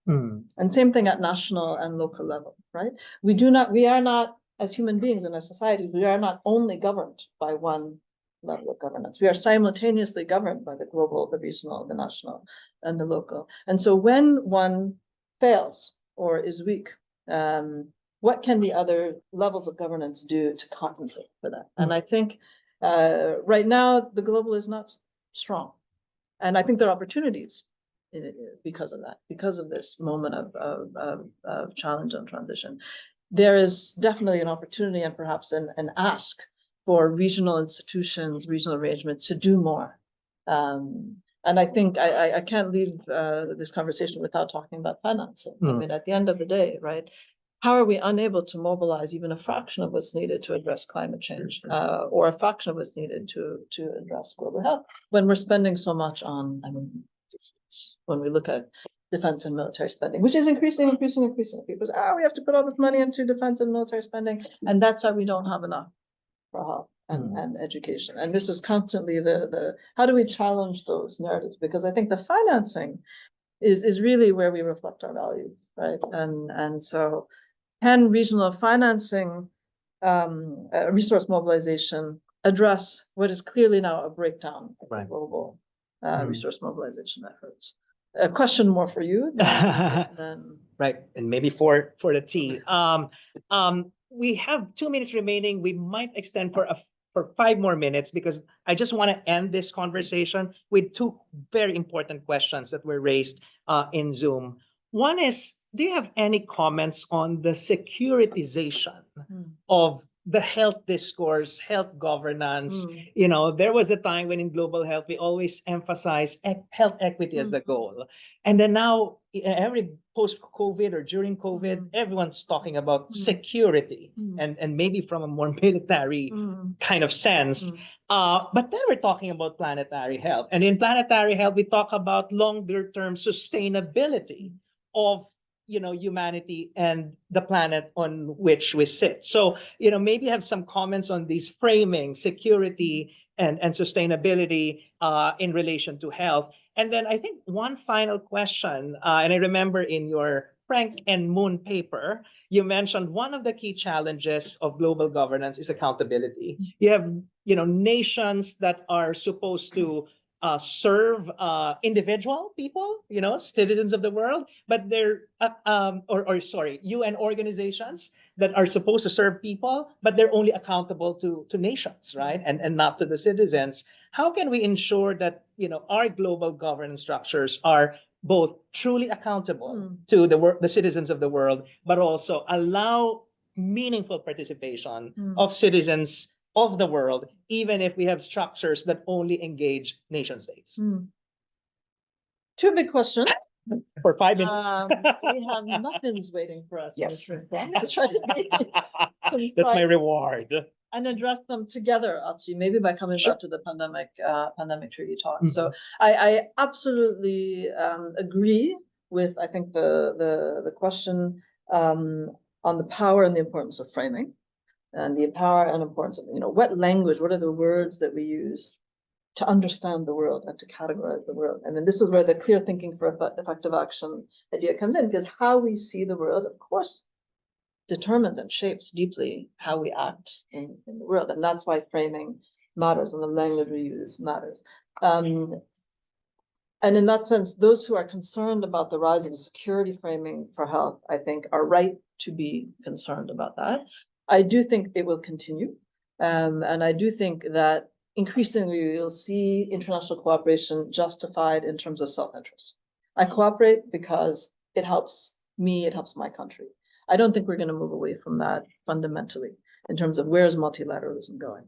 And same thing at national and local level, right? We are not, as human beings in a society, we are not only governed by one level of governance. We are simultaneously governed by the global, the regional, the national, and the local. And so when one fails or is weak, what can the other levels of governance do to compensate for that? And I think right now the global is not strong. And I think there are opportunities because of that, because of this moment of challenge and transition. There is definitely an opportunity and perhaps an ask for regional institutions, regional arrangements to do more. And I think I can't leave this conversation without talking about financing. I mean, at the end of the day, right? How are we unable to mobilize even a fraction of what's needed to address climate change, or a fraction of what's needed to address global health when we're spending so much on, I mean, when we look at defense and military spending, which is increasing. People say, we have to put all this money into defense and military spending, and that's why we don't have enough for health and education. And this is constantly the how do we challenge those narratives? Because I think the financing is really where we reflect our values, right? And so can regional financing, resource mobilization address what is clearly now a breakdown of global resource mobilization efforts? A question more for you than right, and maybe for the T. We have 2 minutes remaining. We might extend for 5 more minutes because I just want to end this conversation with 2 very important questions that were raised in Zoom. One is, do you have any comments on the securitization of the health discourse, health governance? You know, there was a time when in global health, we always emphasize health equity as the goal. And then now, every post-COVID or during COVID, everyone's talking about security and maybe from a more military kind of sense. But then we're talking about planetary health. And in planetary health, we talk about longer-term sustainability of humanity and the planet on which we sit. So, maybe have some comments on these framing, security and sustainability in relation to health. And then I think one final question, and I remember in your Frank and Moon paper, you mentioned one of the key challenges of global governance is accountability. You have, nations that are supposed to serve individual people, citizens of the world, but they're UN organizations that are supposed to serve people, but they're only accountable to nations, right? And not to the citizens. How can we ensure that our global governance structures are both truly accountable to the citizens of the world, but also allow meaningful participation of citizens of the world, even if we have structures that only engage nation states? 2 big questions. For 5 minutes. We have muffins waiting for us. Yes. That's my reward. And address them together, Achi, maybe by coming Sure. back to the pandemic treaty talk. So I absolutely agree with, I think, the question on the power and the importance of framing, and the power and importance of, what language, what are the words that we use to understand the world and to categorize the world. And then this is where the clear thinking for effective action idea comes in, because how we see the world, of course, determines and shapes deeply how we act in the world. And that's why framing matters and the language we use matters. And in that sense, those who are concerned about the rise of a security framing for health, I think, are right to be concerned about that. I do think it will continue. And I do think that increasingly we'll see international cooperation justified in terms of self-interest. I cooperate because it helps me, it helps my country. I don't think we're going to move away from that fundamentally in terms of where's multilateralism going.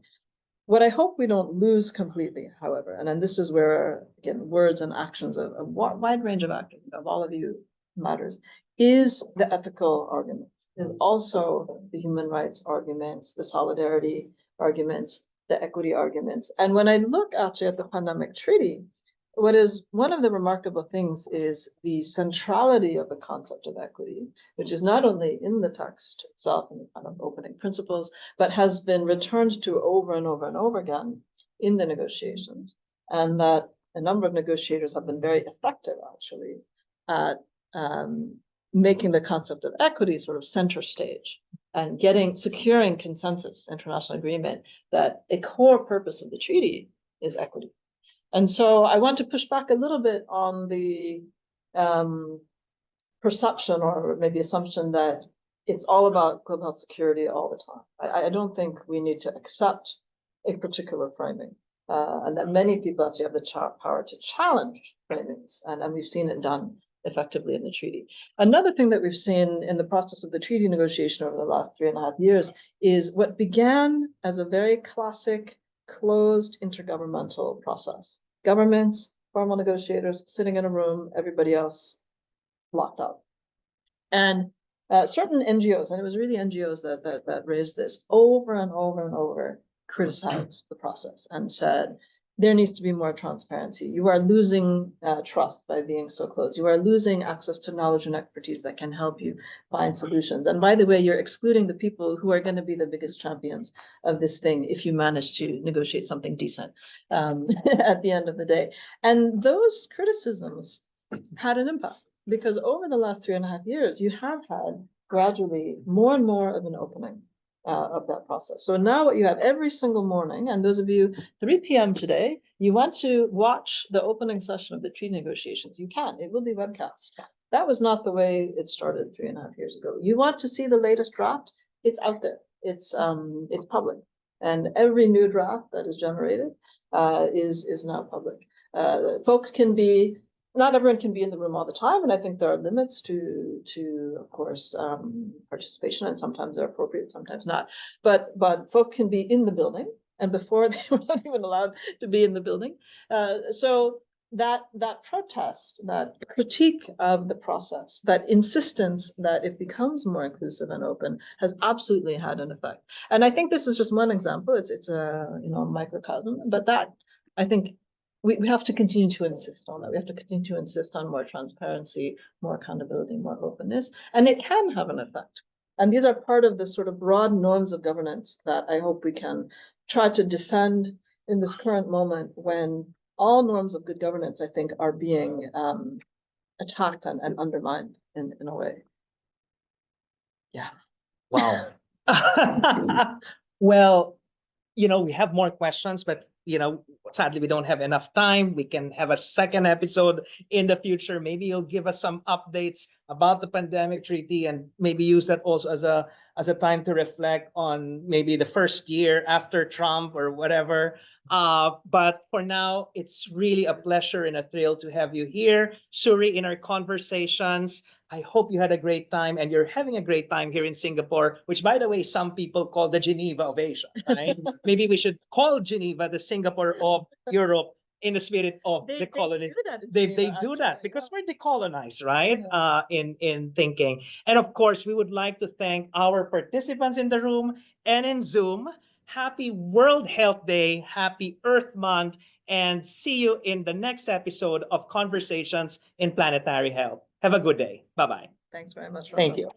What I hope we don't lose completely, however, and then this is where, again, words and actions, a wide range of actions of all of you matters, is the ethical argument, is also the human rights arguments, the solidarity arguments, the equity arguments. And when I look actually at the pandemic treaty, what is one of the remarkable things is the centrality of the concept of equity, which is not only in the text itself and the kind of opening principles, but has been returned to over and over and over again in the negotiations. And that a number of negotiators have been very effective, actually, at making the concept of equity sort of center stage and securing consensus, international agreement, that a core purpose of the treaty is equity. And so I want to push back a little bit on the perception or maybe assumption that it's all about global health security all the time. I don't think we need to accept a particular framing, and that many people actually have the power to challenge framings, and we've seen it done effectively in the treaty. Another thing that we've seen in the process of the treaty negotiation over the last 3.5 years is what began as a very classic closed intergovernmental process. Governments, formal negotiators sitting in a room, everybody else locked up. And certain NGOs, and it was really NGOs that raised this over and over and over, criticized the process and said, there needs to be more transparency. You are losing trust by being so close. You are losing access to knowledge and expertise that can help you find solutions. And by the way, you're excluding the people who are going to be the biggest champions of this thing if you manage to negotiate something decent at the end of the day. And those criticisms had an impact, because over the last 3.5 years, you have had gradually more and more of an opening of that process. So now what you have every single morning, and those of you 3 p.m. today, you want to watch the opening session of the treaty negotiations, you can. It will be webcast. That was not the way it started 3.5 years ago. You want to see the latest draft? It's out there. It's public, and every new draft that is generated is now public. Folks can be. Not everyone can be in the room all the time, and I think there are limits to of course, participation, and sometimes they're appropriate, sometimes not. But folk can be in the building, and before they were not even allowed to be in the building. So that protest, that critique of the process, that insistence that it becomes more inclusive and open, has absolutely had an effect. And I think this is just one example. It's a microcosm, but that, I think, we have to continue to insist on that. We have to continue to insist on more transparency, more accountability, more openness, and it can have an effect. And these are part of the sort of broad norms of governance that I hope we can try to defend in this current moment, when all norms of good governance, I think, are being attacked and undermined in a way. Yeah. Wow. Well, we have more questions, but sadly, we don't have enough time. We can have a second episode in the future. Maybe you'll give us some updates about the pandemic treaty, and maybe use that also as a time to reflect on maybe the first year after Trump or whatever. But for now, it's really a pleasure and a thrill to have you here, Suerie, in our conversations. I hope you had a great time, and you're having a great time here in Singapore, which, by the way, some people call the Geneva of Asia, right? Maybe we should call Geneva the Singapore of Europe, in the spirit of the colony. They do that because we're decolonized, right? In thinking. And of course, we would like to thank our participants in the room and in Zoom. Happy World Health Day, happy Earth Month, and see you in the next episode of Conversations in Planetary Health. Have a good day. Bye-bye. Thanks very much, Renzo. Thank you.